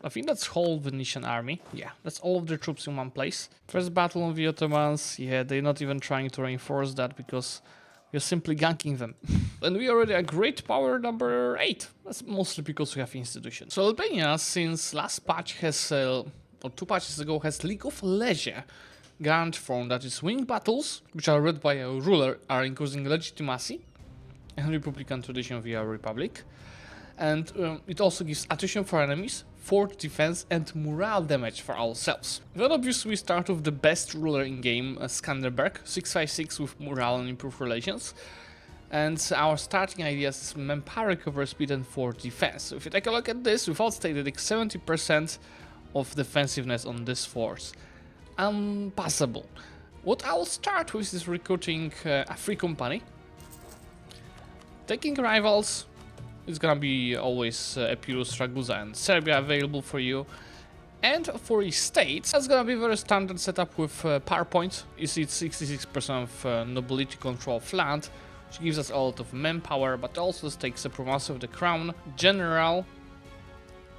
I think that's whole Venetian army. Yeah, that's all of their troops in one place. First battle on the Ottomans. Yeah, they're not even trying to reinforce that because we're simply ganking them. And we already a great power number 8. That's mostly because we have institutions. So Albania, since last patch has, or 2 patches ago, has League of Leisure grant form, that is winning battles, which are led by a ruler, are increasing legitimacy and Republican tradition via Republic. And it also gives attrition for enemies, fort defense, and morale damage for ourselves. Then obviously we start with the best ruler in game, Skanderberg, 656 with morale and improved relations. And our starting idea is manpower recovery speed and fort defense. So if you take a look at this, without stated, 70% of defensiveness on this force. Unpassable. What I'll start with is recruiting a free company. Taking rivals. It's gonna be always Epirus, Ragusa and Serbia available for you. And for estates, that's gonna be very standard setup with PowerPoint. You see it's 66% of nobility control of land, which gives us a lot of manpower, but also takes the primacy of the crown, general,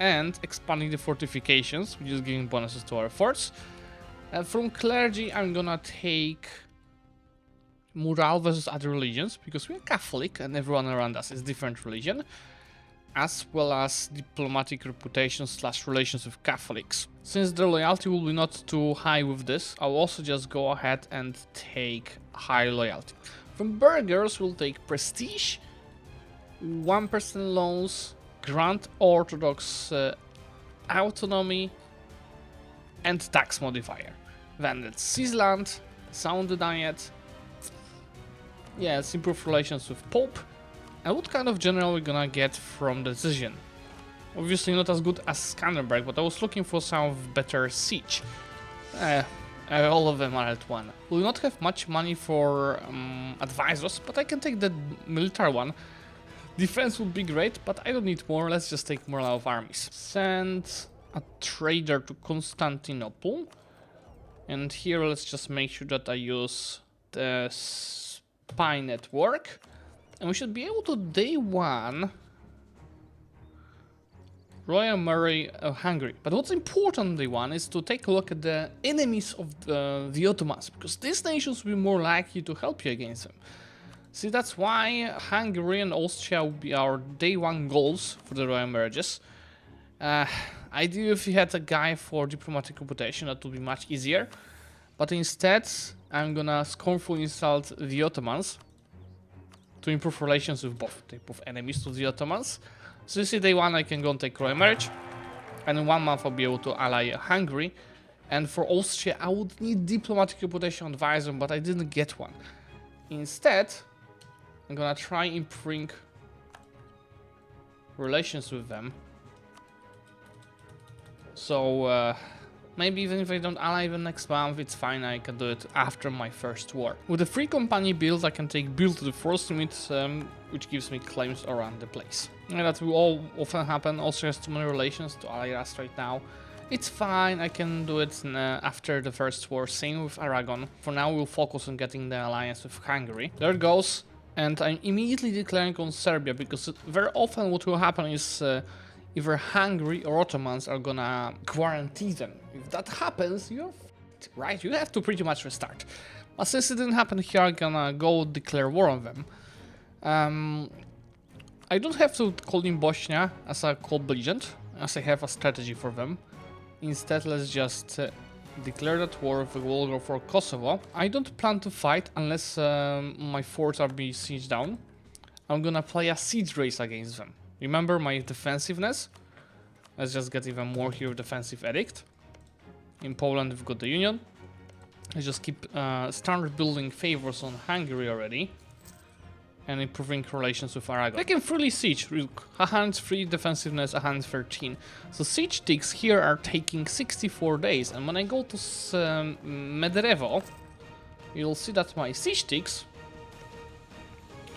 and expanding the fortifications, which is giving bonuses to our forts. From clergy, I'm gonna take morale versus other religions, because we are Catholic and everyone around us is different religion, as well as diplomatic reputation / relations with Catholics. Since the loyalty will be not too high with this, I'll also just go ahead and take high loyalty. From burghers, we'll take prestige, 1% loans, grant Orthodox autonomy, and tax modifier. Then it's Seasland, sound diet. Yeah, it's improved relations with Pope. And what kind of general we're gonna get from the decision? Obviously not as good as Skanderberg, but I was looking for some better siege. All of them are at 1. We'll not have much money for advisors, but I can take the military one. Defense would be great, but I don't need more. Let's just take morale of armies. Send a trader to Constantinople. And here let's just make sure that I use the spy network. And we should be able to day 1 Royal Murray Hungary. But what's important day 1 is to take a look at the enemies of the Ottomans, because these nations will be more likely to help you against them. See, that's why Hungary and Austria will be our day 1 goals for the Royal Marriages. Ideally, if you had a guy for diplomatic reputation, that would be much easier. But instead, I'm gonna scornfully insult the Ottomans to improve relations with both type of enemies to the Ottomans. So you see, day 1 I can go and take royal marriage, and in 1 month I'll be able to ally Hungary. And for Austria, I would need diplomatic reputation advisor, but I didn't get one. Instead, I'm gonna try improving relations with them. So maybe even if I don't ally even next month, it's fine, I can do it after my first war. With the free company build, I can take build to the force limit, which gives me claims around the place. And that will all often happen. Also has too many relations to ally us right now. It's fine, I can do it after the first war, same with Aragon. For now we'll focus on getting the alliance with Hungary. There it goes. And I'm immediately declaring on Serbia, because very often what will happen is either Hungary or Ottomans are gonna guarantee them. If that happens, you're right, you have to pretty much restart. But since it didn't happen here, I'm gonna go declare war on them. I don't have to call in Bosnia as a cold belligerent, as I have a strategy for them. Instead, let's just declare that war if we will go for Kosovo. I don't plan to fight unless my forts are being sieged down. I'm gonna play a siege race against them. Remember my defensiveness? Let's just get even more here, defensive edict. In Poland we've got the Union. Let's just keep standard building favors on Hungary already. And improving relations with Aragon. I can freely siege. 103 defensiveness, 113. So siege ticks here are taking 64 days. And when I go to Mederevo, you'll see that my siege ticks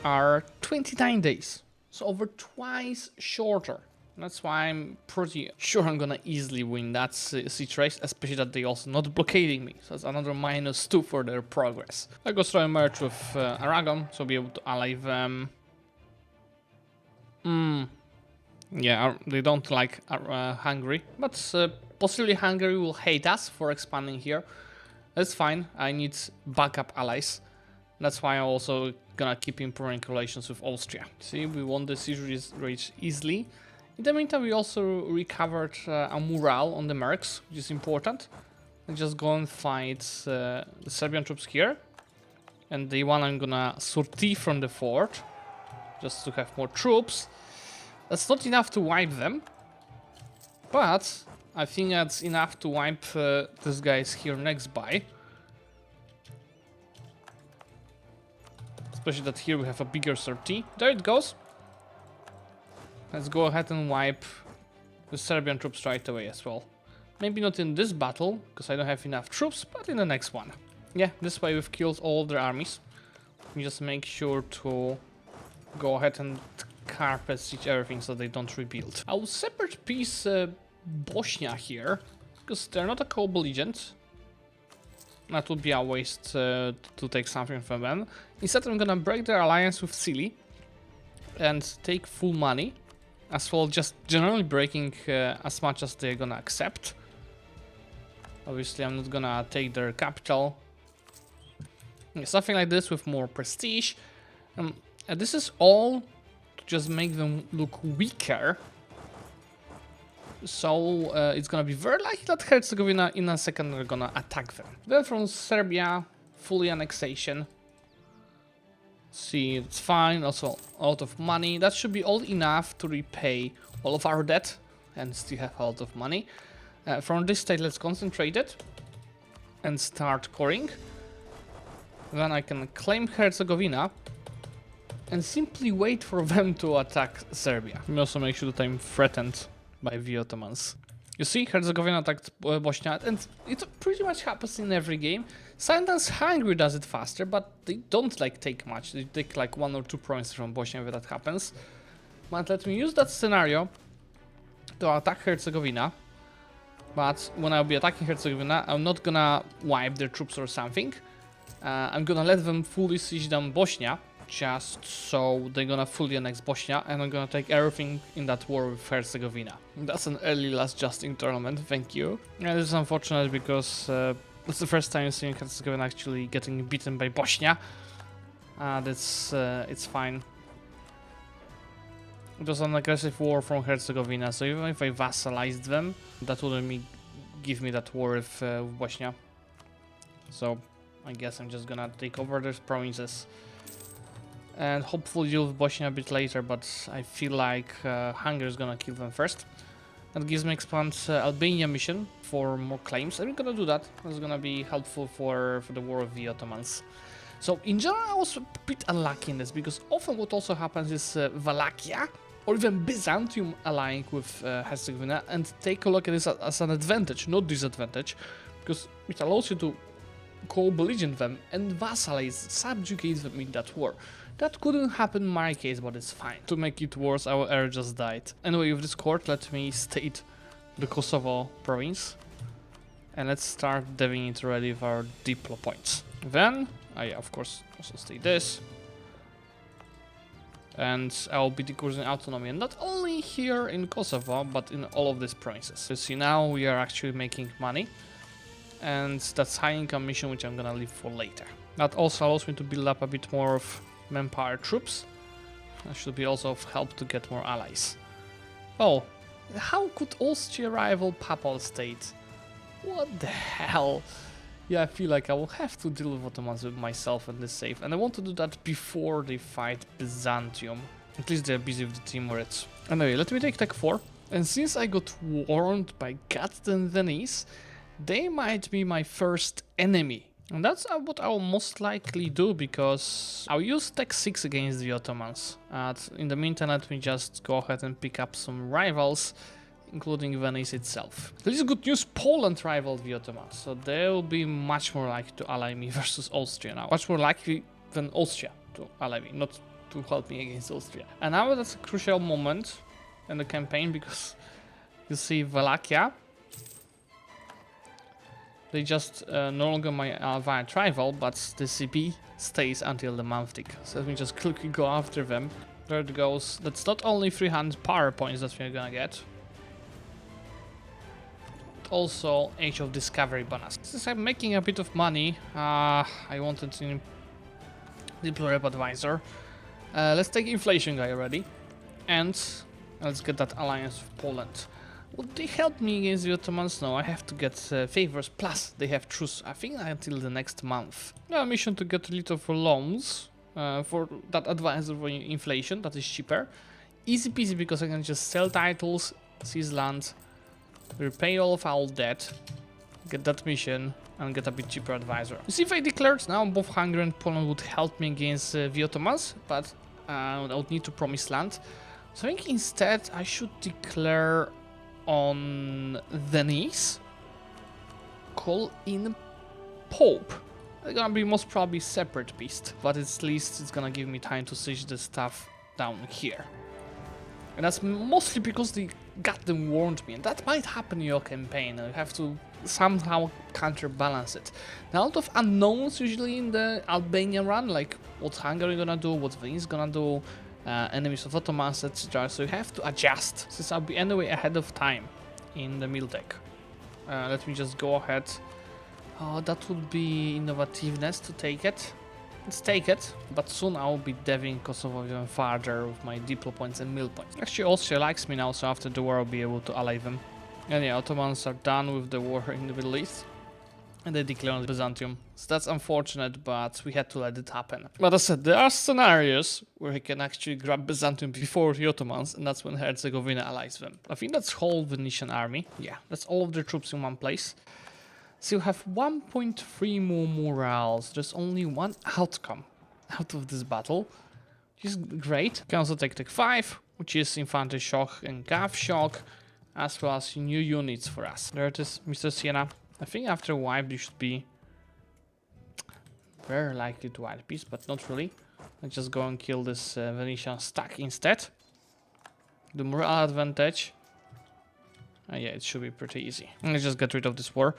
are 29 days. So over twice shorter. That's why I'm pretty sure I'm gonna easily win that siege race, especially that they also not blockading me. So that's another -2 for their progress. I go try and merge with Aragon, so be able to ally them. Yeah, they don't like Hungary, but possibly Hungary will hate us for expanding here. That's fine. I need backup allies. That's why I'm also gonna keep improving relations with Austria. See, we won the siege race easily. In the meantime, we also recovered a morale on the mercs, which is important. And just go and fight the Serbian troops here. And the one I'm gonna sortie from the fort, just to have more troops. That's not enough to wipe them, but I think that's enough to wipe these guys here next by. Especially that here we have a bigger sortie. There it goes. Let's go ahead and wipe the Serbian troops right away as well. Maybe not in this battle, because I don't have enough troops, but in the next one. Yeah, this way we've killed all their armies. We just make sure to go ahead and carpet siege everything so they don't rebuild. I'll separate piece Bosnia here, because they're not a co-belligerent. That would be a waste to take something from them. Instead, I'm gonna break their alliance with Sili and take full money, as well just generally breaking as much as they're gonna accept. Obviously, I'm not gonna take their capital. Yeah, something like this with more prestige. And this is all to just make them look weaker. So it's gonna be very likely that Herzegovina in a second are gonna attack them. Then from Serbia, fully annexation. See, it's fine, also a lot of money. That should be all enough to repay all of our debt and still have a lot of money. From this state, let's concentrate it and start coring. Then I can claim Herzegovina and simply wait for them to attack Serbia. We also make sure that I'm threatened by the Ottomans. You see, Herzegovina attacked Bosnia, and it pretty much happens in every game. Sometimes Hungary does it faster, but they don't like take much. They take like 1 or 2 provinces from Bosnia when that happens. But let me use that scenario to attack Herzegovina. But when I'll be attacking Herzegovina, I'm not gonna wipe their troops or something. I'm gonna let them fully siege down Bosnia, just so they're gonna fully annex Bosnia, and I'm gonna take everything in that war with Herzegovina. That's an early last justing tournament, thank you. Yeah, this is unfortunate because that's the first time seeing Herzegovina actually getting beaten by Bosnia. It's fine. It was an aggressive war from Herzegovina, so even if I vassalized them, that wouldn't give me that war with Bosnia. So I guess I'm just gonna take over those provinces and hopefully deal with Bosnia a bit later, but I feel like Hungary is gonna kill them first. That gives me expand Albania mission for more claims, and we're gonna do that. That's gonna be helpful for the war of the Ottomans. So in general, I was a bit unlucky in this, because often what also happens is Wallachia or even Byzantium allying with Herzegovina, and take a look at this as an advantage, not disadvantage, because it allows you to co-belligerent them and vassalize, subjugate them in that war. That couldn't happen in my case, but it's fine. To make it worse, our heir just died. Anyway, with this court, let me state the Kosovo province, and let's start deving it ready with our diplo points. Then I of course also state this, and I'll be decreasing autonomy, and not only here in Kosovo, but in all of these provinces. You see, now we are actually making money, and that's high income mission, which I'm gonna leave for later. That also allows me to build up a bit more of manpower troops. That should be also of help to get more allies. Oh, how could Austria rival Papal State? What the hell? Yeah, I feel like I will have to deal with Ottomans with myself and this save, and I want to do that before they fight Byzantium. At least they're busy with the team Moritz. Anyway, let me take Tech 4, and since I got warned by Gats and Venice, they might be my first enemy. And that's what I'll most likely do, because I'll use Tech 6 against the Ottomans. In the meantime, let me just go ahead and pick up some rivals, including Venice itself. This is good news, Poland rivaled the Ottomans, so they will be much more likely to ally me versus Austria now. Much more likely than Austria to ally me, not to help me against Austria. And now that's a crucial moment in the campaign, because you see Wallachia, they just no longer my Alvine rival, but the CP stays until the Mamluk. So let me just quickly go after them. There it goes. That's not only 300 power points that we're gonna get, but also Age of Discovery bonus. Since I'm making a bit of money, I wanted to deploy Rep Advisor. Let's take Inflation guy already, and let's get that alliance with Poland. Would they help me against the Ottomans? No, I have to get favors, plus they have truce, I think, until the next month. Now, mission to get a little for loans, for that advisor for inflation, that is cheaper. Easy peasy, because I can just sell titles, seize land, repay all of our debt, get that mission, and get a bit cheaper advisor. You see, if I declared now, both Hungary and Poland would help me against the Ottomans, but I would need to promise land. So I think instead I should declare on Venice, call in Pope. They're gonna be most probably separate beast, but at least it's gonna give me time to siege the stuff down here. And that's mostly because they got them warned me, and that might happen in your campaign. You have to somehow counterbalance it. Now, a lot of unknowns usually in the Albania run, like what's Hungary gonna do, what Venice gonna do, enemies of Ottomans, etc. So you have to adjust, since I'll be anyway ahead of time in the meal deck. Let me just go ahead. Oh, that would be innovativeness to take it. Let's take it, but soon I'll be deving Kosovo even farther with my diplo points and mill points. Actually, Austria likes me now, so after the war I'll be able to ally them. And yeah, Ottomans are done with the war in the Middle East, and they declare on Byzantium. So that's unfortunate, but we had to let it happen. But as I said, there are scenarios where he can actually grab Byzantium before the Ottomans, and that's when Herzegovina allies them. I think that's whole Venetian army. Yeah, that's all of their troops in one place. So you have 1.3 more morals. There's only one outcome out of this battle, which is great. You can also take Tech 5, which is Infantry Shock and Cav Shock, as well as new units for us. There it is, Mr. Siena. I think after wipe you should be very likely to wipe peace, but not really. Let's just go and kill this Venetian stack instead. The morale advantage. Yeah, it should be pretty easy. Let's just get rid of this war.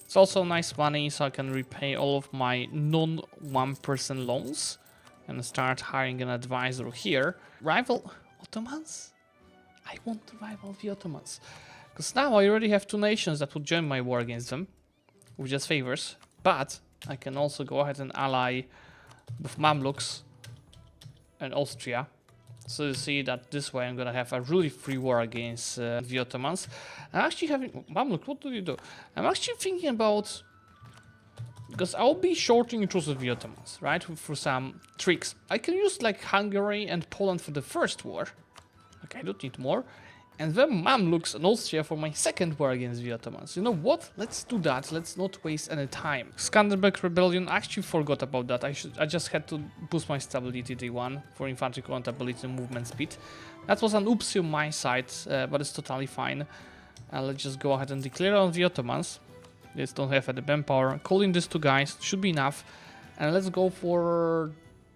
It's also nice money, so I can repay all of my non-1% loans and start hiring an advisor here. Rival Ottomans? I want to rival the Ottomans, because now I already have two nations that would join my war against them, with just favors, but I can also go ahead and ally with Mamluks and Austria. So you see that this way I'm gonna have a really free war against the Ottomans. I'm actually having... Mamluk, what do you do? I'm actually thinking about... Because I'll be shortening truce with the Ottomans, right? For some tricks. I can use like Hungary and Poland for the first war. Okay, I don't need more. And then Mamluks and Austria for my second war against the Ottomans. You know what? Let's do that. Let's not waste any time. Skanderbeg Rebellion, I actually forgot about that. I just had to boost my stability day 1 for infantry countability and movement speed. That was an oopsie on my side, but it's totally fine. Let's just go ahead and declare on the Ottomans. They don't have any manpower. Calling these two guys should be enough. And let's go for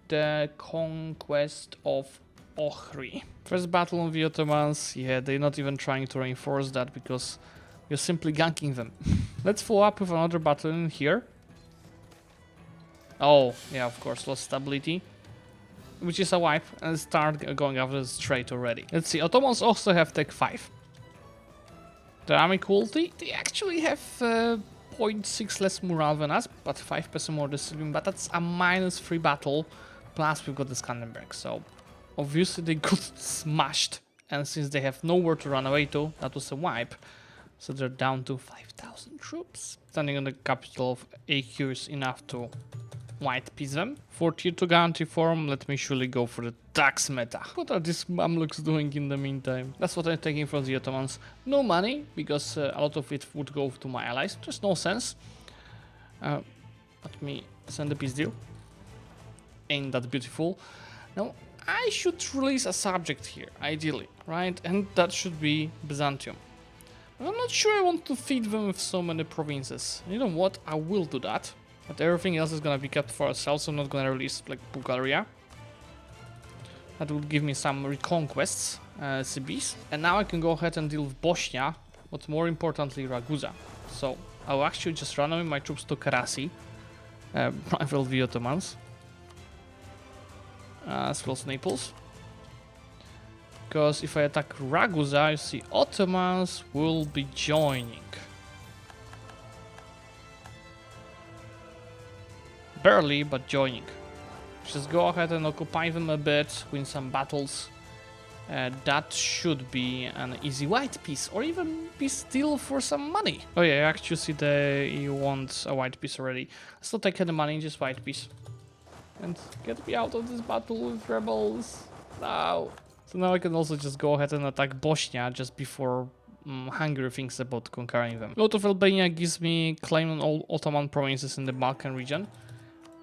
the conquest of Ohri. First battle on the Ottomans, yeah, they're not even trying to reinforce that because you're simply ganking them. Let's follow up with another battle in here. Oh, yeah, of course, lost stability, which is a wipe, and start going after the strait already. Let's see, Ottomans also have Tech 5. The army quality, they actually have 0.6 less morale than us, but 5% more discipline, but that's a -3 battle, plus we've got the Skanderbeg, so... Obviously they got smashed, and since they have nowhere to run away to, that was a wipe. So they're down to 5,000 troops. Standing on the capital of AQ is enough to white piece them. For tier 2 guarantee form, let me surely go for the tax meta. What are these Mamluks doing in the meantime? That's what I'm taking from the Ottomans. No money, because a lot of it would go to my allies. There's no sense. Let me send a peace deal. Ain't that beautiful? Now, I should release a subject here, ideally, right? And that should be Byzantium. But I'm not sure I want to feed them with so many provinces. You know what? I will do that. But everything else is gonna be kept for ourselves, so I'm not gonna release, like, Bulgaria. That will give me some reconquests, CBs. And now I can go ahead and deal with Bosnia, but more importantly, Ragusa. So, I'll actually just run away my troops to Karasi, rival the Ottomans. As well as Naples. Because if I attack Ragusa, you see Ottomans will be joining. Barely, but joining. Just go ahead and occupy them a bit, win some battles. That should be an easy white piece, or even be still for some money. Oh yeah, actually see the EU wants a white piece already. Let's not take any money, just white piece. And get me out of this battle with rebels. No. So now I can also just go ahead and attack Bosnia just before Hungary thinks about conquering them. A lot of Albania gives me claim on all Ottoman provinces in the Balkan region.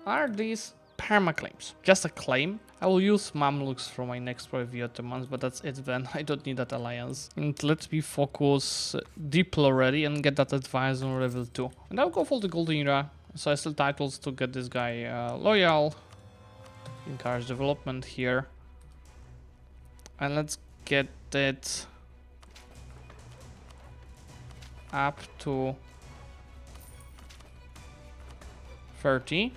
Are these perma-claims? Just a claim. I will use Mamluks for my next war with the Ottomans, but that's it then. I don't need that alliance. And let me focus Diplo already and get that advice on level 2. And I'll go for the Golden Era. So I still titles to get this guy loyal. Encourage development here. And let's get it up to 30.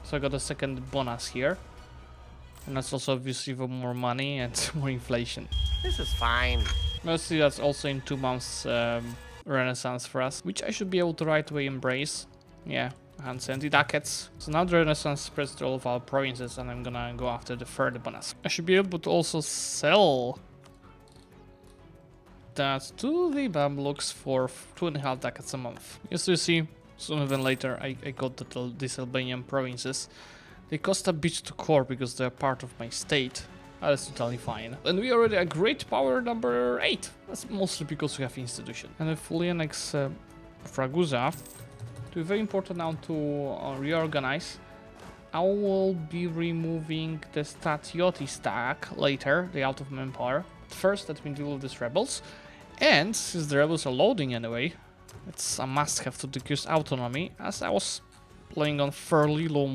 So I got a second bonus here. And that's also obviously for more money and more inflation. This is fine. Mostly that's also in 2 months Renaissance for us, which I should be able to right away embrace. Yeah, 170 ducats. So now the Renaissance spreads to all of our provinces and I'm gonna go after the third bonus. I should be able to also sell that to the Mamluks for 2.5 ducats a month. Yes, you see, sooner than later I got these Albanian provinces. They cost a bit to core because they're part of my state. That's totally fine. And we already a great power number 8. That's mostly because we have institution. And I fully annex Ragusa. To be very important now to reorganize. I will be removing the Statioti stack later, the Ottoman Empire. First, let me deal with these rebels. And since the rebels are loading anyway, it's a must-have to decrease autonomy, as I was playing on fairly low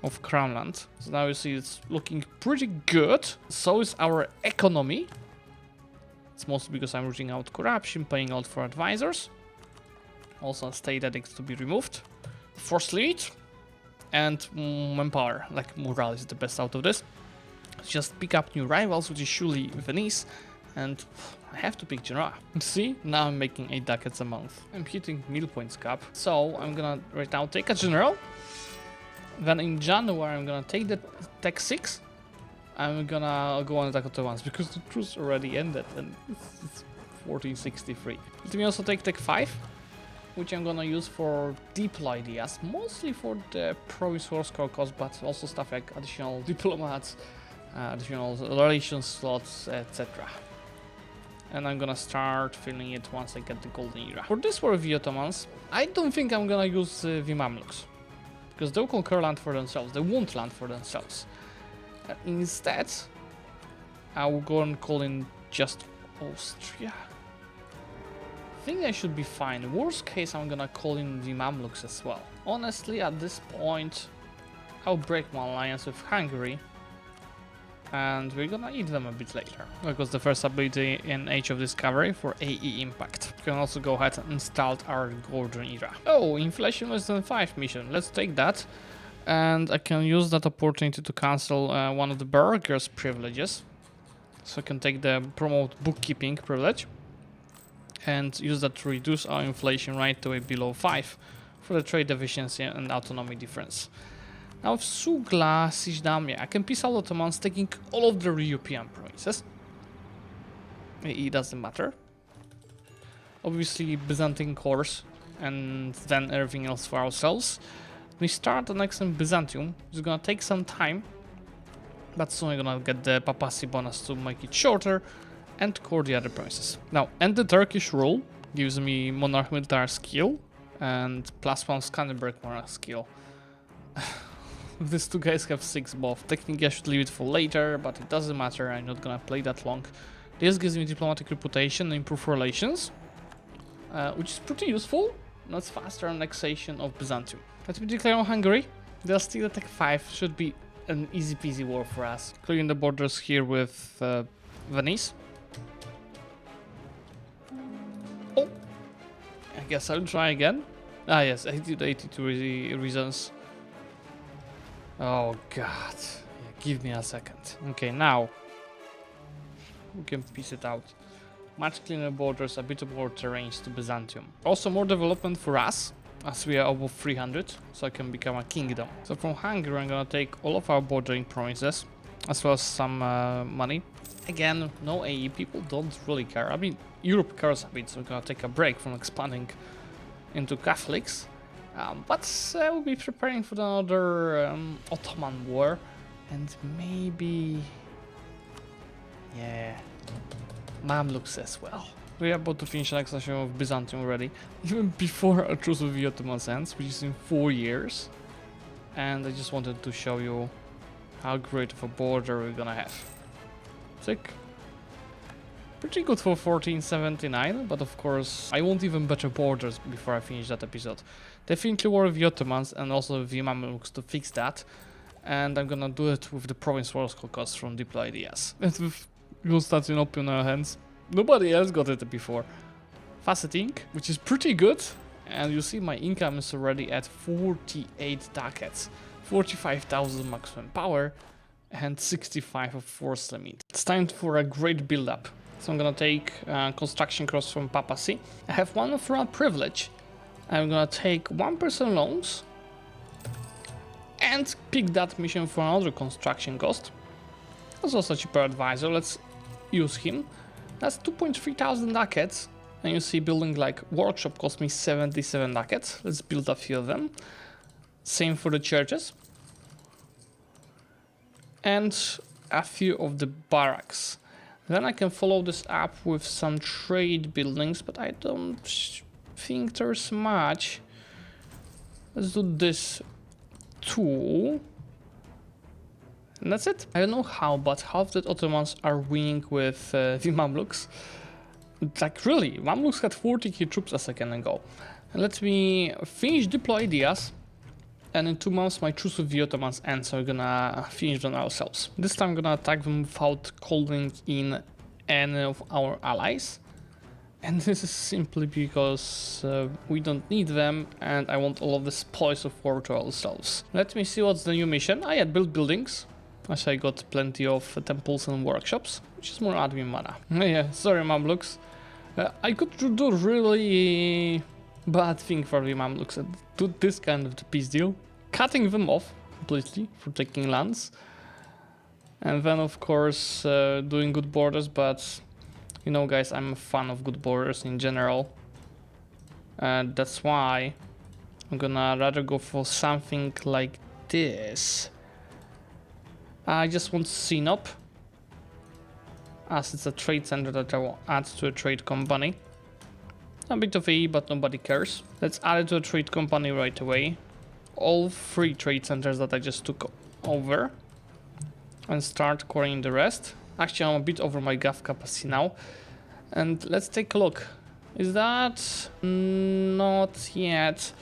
of Crownland. So now you see it's looking pretty good. So is our economy. It's mostly because I'm rooting out corruption, paying out for advisors. Also a state edicts to be removed. Force lead and manpower. Like morale is the best out of this. Just pick up new rivals, which is surely Venice. And I have to pick Genoa. See, now I'm making 8 ducats a month. I'm hitting mill points cap. So I'm gonna right now take a general. Then in January I'm gonna take the Tech 6. I'm gonna go on attack at once because the truce already ended and it's 1463. Let me also take Tech 5, which I'm gonna use for diplo ideas, mostly for the pro-resource core cost, but also stuff like additional diplomats, additional relations slots, etc. And I'm gonna start filling it once I get the Golden Era. For this war with the Ottomans, I don't think I'm gonna use the Mamluks. Because they'll conquer land for themselves. They won't land for themselves. Instead, I will go and call in just Austria. I think I should be fine. Worst case, I'm gonna call in the Mamluks as well. Honestly, at this point, I'll break my alliance with Hungary. And we're gonna eat them a bit later. Because the first ability in Age of Discovery for AE Impact. We can also go ahead and install our Golden Era. Oh, inflation less than 5 mission. Let's take that. And I can use that opportunity to cancel one of the burgers' privileges. So I can take the promote bookkeeping privilege. And use that to reduce our inflation right away below 5 for the trade efficiency and autonomy difference. Now, Sugla, Sijdamia, I can peace out Ottomans taking all of the European provinces. It doesn't matter. Obviously, Byzantine cores, and then everything else for ourselves. We start annexing Byzantium. It's gonna take some time, but soon we're gonna get the papacy bonus to make it shorter and core the other provinces. Now, and the Turkish rule gives me Monarch Military skill and +1 Skanderberg Monarch skill. These two guys have 6 both. Technically I should leave it for later, but it doesn't matter, I'm not gonna play that long. This gives me diplomatic reputation and improved relations, which is pretty useful. That's faster annexation of Byzantium. Let me declare on Hungary. They'll still attack 5, should be an easy peasy war for us. Clearing the borders here with Venice. Oh, I guess I'll try again. Ah yes, 82 reasons. Oh god, yeah, give me a second. Okay, now we can piece it out. Much cleaner borders, a bit more terrains to Byzantium. Also more development for us, as we are above 300, so I can become a kingdom. So from Hungary I'm gonna take all of our bordering provinces, as well as some money. Again, no AE, people don't really care. I mean, Europe cares a bit, so we're gonna take a break from expanding into Catholics. But we'll be preparing for another Ottoman war, and maybe, yeah, Mamluks as well. We're about to finish annexation of Byzantium already, even before a truce with the Ottomans ends, which is in 4 years. And I just wanted to show you how great of a border we're gonna have. Sick. Pretty good for 1479, but of course I want even better borders before I finish that episode. Definitely war with the Ottomans and also with the Mamluks to fix that. And I'm gonna do it with the province wars caucus from Diplo Ideas. And with Constantinople in our hands. Nobody else got it before. Faceting, which is pretty good. And you see my income is already at 48 ducats. 45,000 maximum power and 65 of force limit. It's time for a great build-up. So I'm gonna take construction cross from papacy. I have one for a privilege. I'm gonna take 1% loans and pick that mission for another construction cost. That's also a cheaper advisor. Let's use him. That's 2.3 thousand ducats. And you see building like workshop cost me 77 ducats. Let's build a few of them. Same for the churches. And a few of the barracks. Then I can follow this up with some trade buildings, but I don't think there's much. Let's do this too. And that's it. I don't know how, but half the Ottomans are winning with the Mamluks. Like really, Mamluks had 40k troops a second ago. And let me finish deploy ideas. And in 2 months my truce with the Ottomans ends, so we're gonna finish them ourselves. This time I'm gonna attack them without calling in any of our allies. And this is simply because we don't need them and I want all of the spoils of war to ourselves. Let me see what's the new mission. I had built buildings, as I got plenty of temples and workshops, which is more admin mana. Yeah, sorry Mamluks. I could do really bad thing for the Mamluks and do this kind of the peace deal. Cutting them off completely for taking lands. And then of course doing good borders, but you know guys, I'm a fan of good borders in general. And that's why I'm gonna rather go for something like this. I just want Sinop, as it's a trade center that I will add to a trade company. A bit of AE, but nobody cares. Let's add it to a trade company right away. All 3 trade centers that I just took over. And start coring the rest. Actually, I'm a bit over my gov capacity now. And let's take a look. Is that not yet?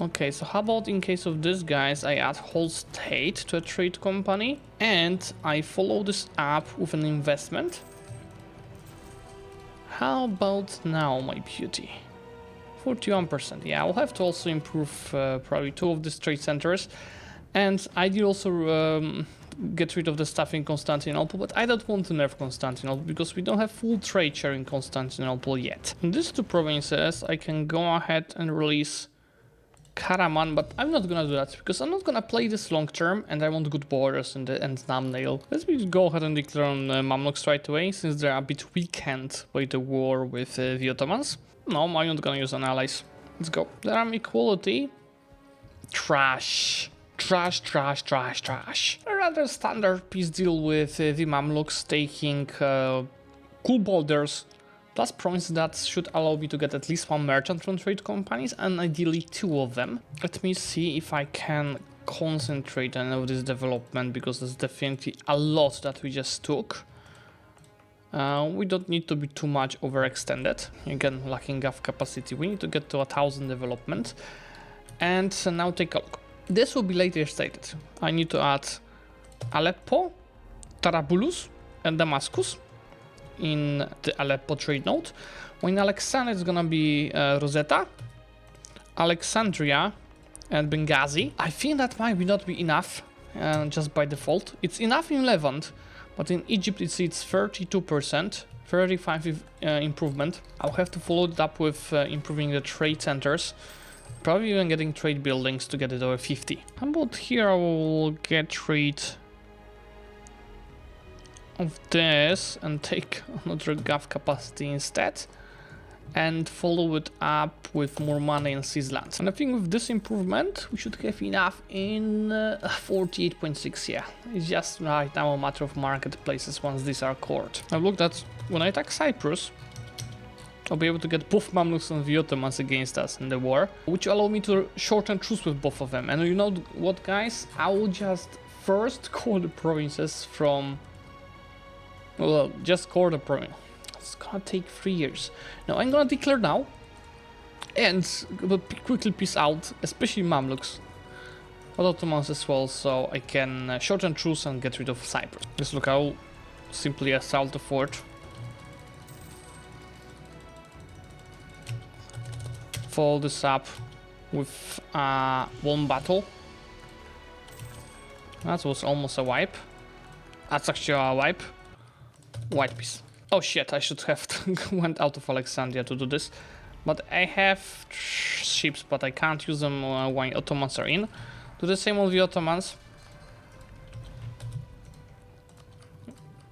Okay, so how about in case of this guys, I add whole state to a trade company. And I follow this up with an investment. How about now, my beauty? 41%. Yeah, I'll have to also improve probably 2 of these trade centers. And I did also get rid of the stuff in Constantinople, but I don't want to nerf Constantinople because we don't have full trade share in Constantinople yet. In these 2 provinces, I can go ahead and release Karaman, but I'm not gonna do that because I'm not gonna play this long term and I want good borders in the end thumbnail. Let's go ahead and declare on Mamluks right away, since they're a bit weakened by the war with the Ottomans. No, I'm not gonna use an allies. Let's go. There are equality. Trash. Trash, trash, trash, trash. A rather standard peace deal with the Mamluks taking cool borders, plus provinces that should allow me to get at least 1 merchant from trade companies, and ideally 2 of them. Let me see if I can concentrate on this development, because there's definitely a lot that we just took. We don't need to be too much overextended. Again, lacking gov capacity. We need to get to 1000 development. And now take a look. This will be later stated. I need to add Aleppo, Tarabulus, and Damascus in the Aleppo trade node. When Alexandria is gonna be Rosetta, Alexandria, and Benghazi. I think that might not be enough just by default. It's enough in Levant, But in Egypt it's 32%, 35 improvement. I'll have to follow it up with improving the trade centers. Probably even getting trade buildings to get it over 50. How about here I will get rid of this and take another gov capacity instead. And follow it up with more money in Seaslands. And I think with this improvement, we should have enough in 48.6, yeah. It's just right now a matter of marketplaces once these are cored. I've looked at, when I attack Cyprus, I'll be able to get both Mamluks and the Ottomans against us in the war, which will allow me to shorten truce with both of them. And you know what, guys? I will just first core the provinces from... Well, just core the province. It's gonna take 3 years. Now I'm gonna declare now and quickly peace out, especially Mamluks, but Ottomans as well, so I can shorten truce and get rid of Cyprus. Just look, I'll simply assault the fort. Follow this up with one battle. That was almost a wipe. That's actually a wipe. White piece. Oh shit, I should have went out of Alexandria to do this. But I have ships, but I can't use them when Ottomans are in. Do the same with the Ottomans.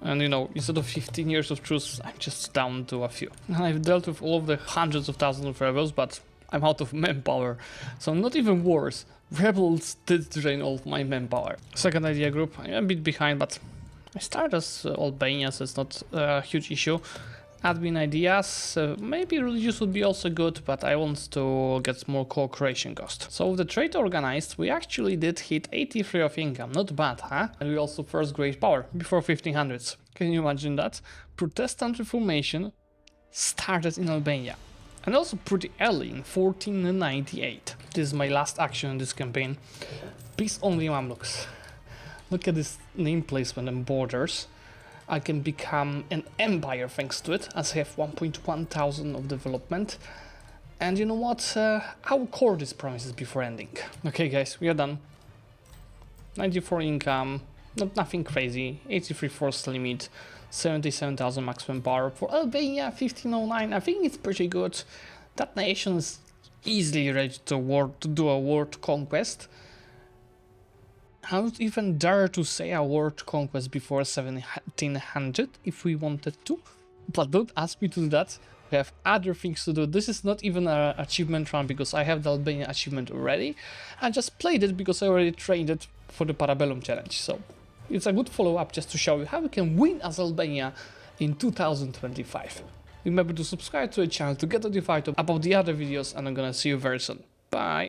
And you know, instead of 15 years of truce, I'm just down to a few. And I've dealt with all of the hundreds of thousands of rebels, but I'm out of manpower. So not even worse. Rebels did drain all of my manpower. Second idea group, I'm a bit behind, but I started as Albania, so it's not a huge issue. Admin ideas, maybe religious would be also good, but I want to get more cooperation cost. So with the trade organized, we actually did hit 83 of income, not bad, huh? And we also first great power, before 1500s. Can you imagine that? Protestant Reformation started in Albania. And also pretty early, in 1498. This is my last action in this campaign. Peace on the Mamluks. Look at this name placement and borders. I can become an empire thanks to it, as I have 1.1 thousand of development. And you know what? I will core these promises before ending. Okay guys, we are done. 94 income, nothing crazy. 83 force limit, 77,000 maximum power. For Albania, 1509, I think it's pretty good. That nation is easily ready to do a world conquest. I would even dare to say a world conquest before 1700 if we wanted to, but don't ask me to do that. We have other things to do. This is not even an achievement run because I have the Albania achievement already. I just played it because I already trained it for the Parabellum challenge, so it's a good follow-up just to show you how we can win as Albania in 2025. Remember to subscribe to the channel to get notified about the other videos, and I'm gonna see you very soon. Bye!